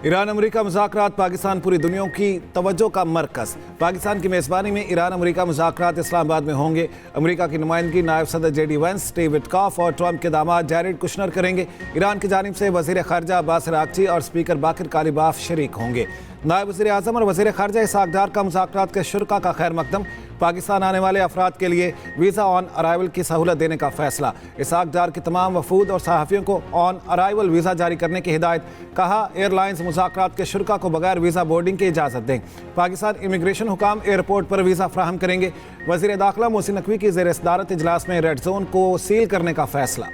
Iran America मुज़ाकरात Pakistan पूरी दुनिया की तवज्जो का मरकज़। पाकिस्तान की मेज़बानी में ईरान अमेरिका मुज़ाकरात इस्लामाबाद में होंगे। अमेरिका की नुमाइंदगी नायब सदर JD वेंस, स्टीव विटकॉफ और ट्रंप के दामाद जैरेड कुशनर करेंगे। ईरान की जानिब से वज़ीर ख़ारजा अब्बास अराग़ची और स्पीकर बाकिर कालिबाफ शरीक होंगे। नायब वज़ीर आज़म और वज़ीर ख़ारजा इसहाक़ डार का मुज़ाकरात के शुरका का खैर मकदम। पाकिस्तान आने वाले अफराद के लिए वीज़ा ऑन अराइवल की सहूलत देने का फैसला। इसहाक़ डार के तमाम वफूद और सहाफ़ियों को ऑन अराइवल वीज़ा जारी करने की हिदायत। कहा, एयरलाइंस मुज़ाकरात के शुरका को बगैर वीज़ा बोर्डिंग की इजाज़त दें। पाकिस्तान इमिग्रेशन हुकाम एयरपोर्ट पर वीज़ा फ्राहम करेंगे। वज़ीर दाखिला मोहसिन नकवी की ज़ेर सदारत इजलास में रेड जोन को सील करने का फैसला।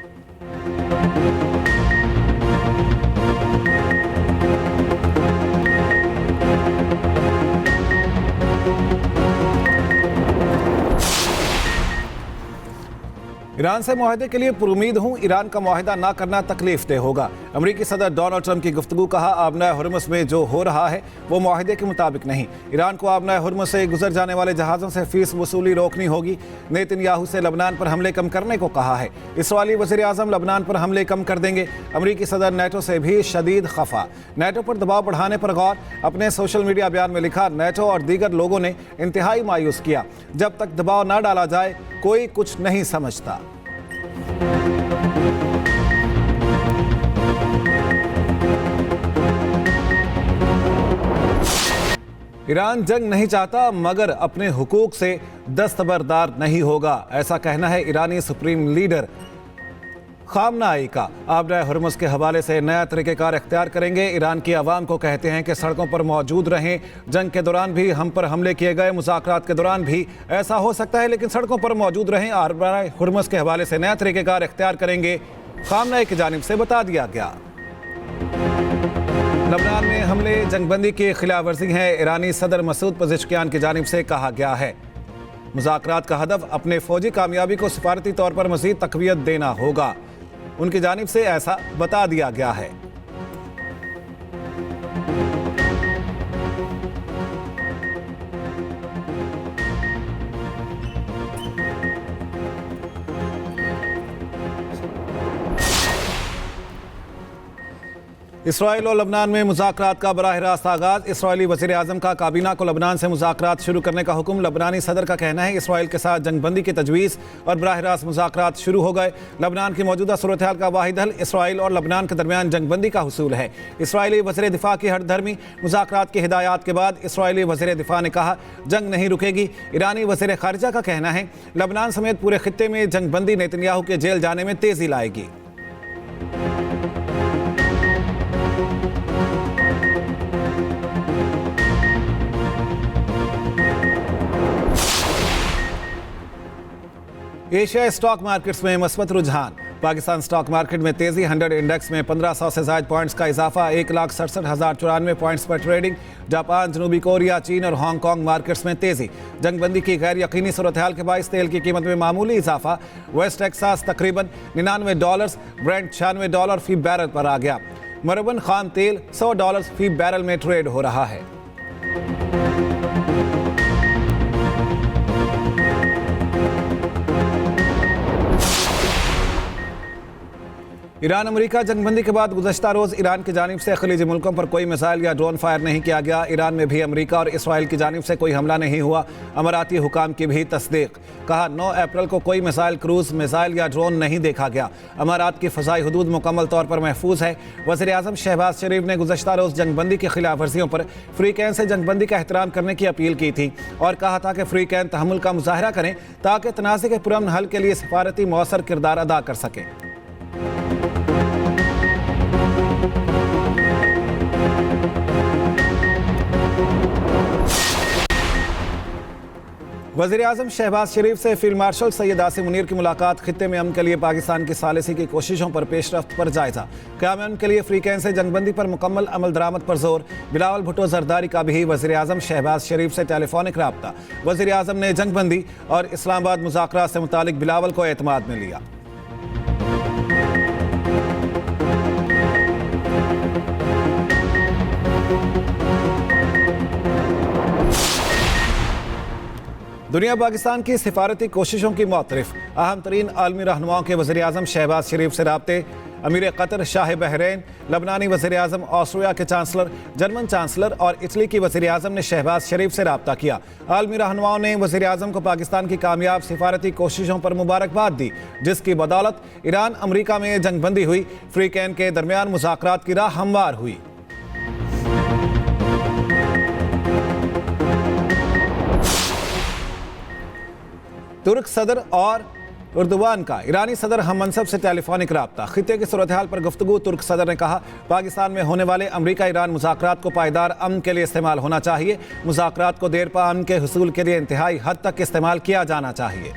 ईरान से मुआहदे के लिए पुरुमीद हूँ। ईरान का मुआहदा ना करना तकलीफ दे होगा। अमरीकी सदर डोनाल्ड ट्रंप की गुफ्तगू। कहा, आबनाए हुर्मुज़ में जो हो रहा है वो मुआहदे के मुताबिक नहीं। ईरान को आबनाए हुर्मुज़ से गुजर जाने वाले जहाज़ों से फीस वसूली रोकनी होगी। नेतन्याहू से लबनान पर हमले कम करने को कहा है। इसराइली वज़ीर आज़म लबनान पर हमले कम कर देंगे। अमरीकी सदर नेटो से भी शदीद खफा। नेटो पर दबाव बढ़ाने पर गौर। अपने सोशल मीडिया बयान में लिखा, नेटो और दीगर लोगों ने इंतहाई मायूस किया। जब तक दबाव न डाला जाए कोई कुछ नहीं समझता। ईरान जंग नहीं चाहता मगर अपने हुकूक से दस्तबरदार नहीं होगा, ऐसा कहना है ईरानी सुप्रीम लीडर खामनाई का। आबनाए हुर्मुज़ के हवाले से नया तरीक़ेकार इख्तियार करेंगे। ईरान की आवाम को कहते हैं कि सड़कों पर मौजूद रहें। जंग के दौरान भी हम पर हमले किए गए, मुज़ाकरात के दौरान भी ऐसा हो सकता है, लेकिन सड़कों पर मौजूद रहें। आबनाए हुर्मुज़ के हवाले से नया तरीक़ेकार इख्तियार करेंगे, खामनाई की जानिब से बता दिया गया। लबनान में हमले जंगबंदी की खिलाफ वर्जी है, ईरानी सदर मसूद पज़ेश्कियान की जानिब से कहा गया है। मुज़ाकरात का हदफ अपने फौजी कामयाबी को सिफारती तौर पर मज़ीद तक़वियत देना होगा, उनकी जानिब से ऐसा बता दिया गया है। इसराइल और लबनान में मुज़ाकरात का बराह रास्त आगाज़। इसराइली वज़ीर आज़म का काबीना को लबनान से मुज़ाकरात शुरू करने का हुक्म। लबनानी सदर का कहना है इसराइल के साथ जंगबंदी की तजवीज़ और बराह रास्त मुज़ाकरात शुरू हो गए। लबनान की मौजूदा सूरत हाल का वाहिद हल इसराइल और लबनान के दरमियान जंगबंदी का हुसूल है। इसराइली वज़ीर दिफ़ा की हठधर्मी। मुज़ाकरात की हिदायत के बाद इसराइली वज़ीर दिफ़ा ने कहा, जंग नहीं रुकेगी। ईरानी वज़ीर ख़ारिजा का कहना है लबनान समेत पूरे खित्ते में जंगबंदी नेतन्याहू के जेल जाने में तेज़ी लाएगी। एशिया स्टॉक मार्केट्स में मस्बत रुझान। पाकिस्तान स्टॉक मार्केट में तेजी। 100 इंडेक्स में 1500 से ज़ायद पॉइंट्स का इजाफा। 1,67,094 पॉइंट्स पर ट्रेडिंग। जापान, जनूबी कोरिया, चीन और हांगकांग मार्केट्स में तेजी। जंगबंदी की गैर यकीनी सूरत हाल के बायस तेल की कीमत में मामूली इजाफा। वेस्ट टेक्सास तकरीबन $99, ब्रेंट $96 फी बैरल पर आ गया। मरबन खाम तेल $100 फी बैरल में ट्रेड हो रहा है। ईरान अमेरिका जंगबंदी के बाद गुज़श्ता रोज़ ईरान की जानिब से खलीजी मुल्कों पर कोई मिसाइल या ड्रोन फायर नहीं किया गया। ईरान में भी अमेरिका और इसराइल की जानिब से कोई हमला नहीं हुआ। अमाराती हुकाम की भी तस्दीक। कहा, 9 अप्रैल को कोई मिसाइल, क्रूज़ मिसाइल या ड्रोन नहीं देखा गया। अमारात की फ़ज़ाई हदूद मुकम्मल तौर पर महफूज है। वज़ीर आज़म शहबाज शरीफ ने गुज़श्ता रोज़ जंगबंदी की खिलाफ वर्जियों पर फ्रीकैन से जंगबंदी का एहतराम करने की अपील की थी और कहा था कि फ्रीकैन तहम्मुल का मुज़ाहरा करें ताकि तनाज़े के पुरअमन हल के लिए सफारती मौसर किरदार अदा कर सकें। वज़ीर आज़म शहबाज शरीफ से फील्ड मार्शल सैयद आसिम मुनीर की मुलाकात। खित्ते में अमन के लिए पाकिस्तान की सालिसी की कोशिशों पर पेशरफ्त पर जायजा। क़याम अमन के लिए फ्रीकैन से जंगबंदी पर मुकम्मल अमल दरामद पर जोर। बिलावल भुट्टो जरदारी का भी वज़ीर आज़म शहबाज शरीफ से टेलीफोनिक राब्ता। वज़ीर आज़म ने जंगबंदी और इस्लामाबाद मुज़ाकरात से मुतालिक बिलावल को एतमाद में लिया। दुनिया पाकिस्तान की सिफारती कोशिशों की मौतरफ। अहम तरीन आलमी रहनुमाओं के वज़ीर आज़म शहबाज शरीफ से राब्ते। अमीर कतर शाह बहरैन, लबनानी वज़ीर आज़म, ऑस्ट्रिया के चांसलर, जर्मन चांसलर और इटली की वज़ीर आज़म ने शहबाज शरीफ से रब्ता किया। आलमी रहनुमाओं ने वज़ीर आज़म को पाकिस्तान की कामयाब सिफारती कोशिशों पर मुबारकबाद दी, जिसकी बदौलत ईरान अमरीका में जंगबंदी हुई। फ्रीकैन के दरमियान मुज़ाकरात की राह हमवार हुई। तुर्क सदर और उर्दुवान का ईरानी सदर हममनसब से टेलीफोनिक रब्ता। खित्ते की सूरत हाल पर गुफ्तगू। तुर्क सदर ने कहा, पाकिस्तान में होने वाले अमरीका ईरान मुज़ाकरात को पायदार अमन के लिए इस्तेमाल होना चाहिए। मुज़ाकरात को देर पा अमन के हुसूल के लिए इंतहाई हद तक इस्तेमाल किया जाना चाहिए।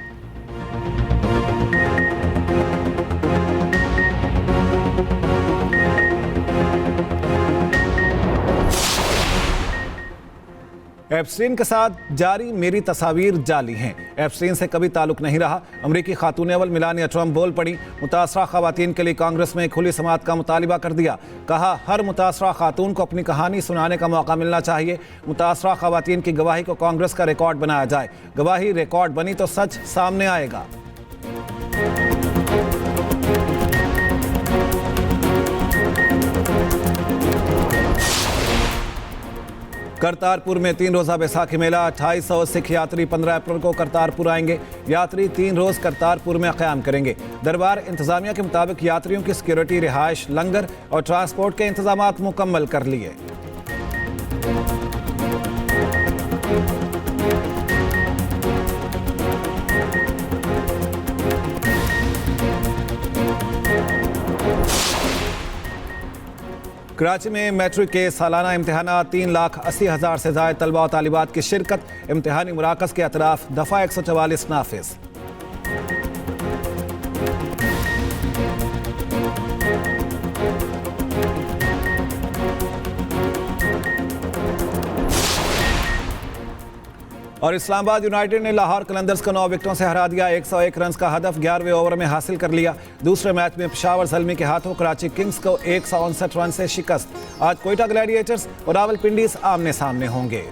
एप्स्टीन के साथ जारी मेरी तस्वीर जाली हैं। एप्स्टीन से कभी ताल्लुक नहीं रहा। अमरीकी खातून अव्वल मेलानिया ट्रंप बोल पड़ी। मुतासरा खवातीन के लिए कांग्रेस में खुली समाअत का मुतालिबा कर दिया। कहा, हर मुतासरा खातून को अपनी कहानी सुनाने का मौका मिलना चाहिए। मुतासरा खवातीन की गवाही को कांग्रेस का रिकॉर्ड बनाया जाए। गवाही रिकॉर्ड बनी तो सच सामने आएगा। करतारपुर में 3 रोज़ा बैसाखी मेला। 2800 सिख यात्री 15 अप्रैल को करतारपुर आएंगे। यात्री 3 रोज़ करतारपुर में क़याम करेंगे। दरबार इंतजामिया के मुताबिक यात्रियों की सिक्योरिटी, रिहाइश, लंगर और ट्रांसपोर्ट के इंतजाम मुकम्मल कर लिए। कराची में मैट्रिक के सालाना इम्तिहानात 3,80,000 से ज़ायद तलबा और तालिबात की शिरकत। इम्तिहानी मुराकज़ के अतराफ दफ़ा 144 नाफिज। और इस्लामाबाद यूनाइटेड ने लाहौर कलंदर्स को 9 विकेटों से हरा दिया। 101 रन का हदफ 11वें ओवर में हासिल कर लिया। दूसरे मैच में पेशावर ज़ल्मी के हाथों कराची किंग्स को 159 रन से शिकस्त। आज कोयटा ग्लैडिएटर्स और रावलपिंडी आमने सामने होंगे।